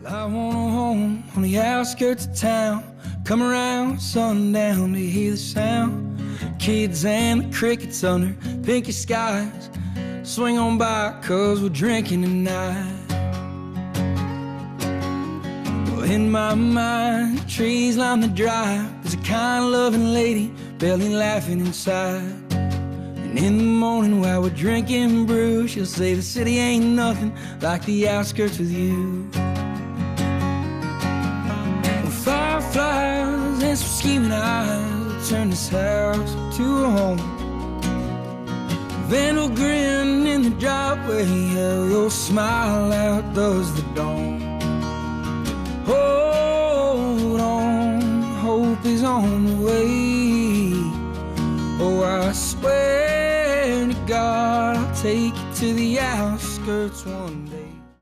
I want a home on the outskirts of town. Come around sundown to hear the sound. Kids and the crickets under pinky skies. Swing on by, cause we're drinking tonight. Well, in my mind, trees line the drive. There's a kind loving lady, belly laughing inside. And in the morning while we're drinking brew, she'll say the city ain't nothing like the outskirts with you. Well, fireflies and some scheming eyes will turn this house to a home. Vandal grin in the driveway, yeah, your smile outdoes the dawn. Hold on, hope is on the way. Oh, I swear to God, I'll take you to the outskirts one day.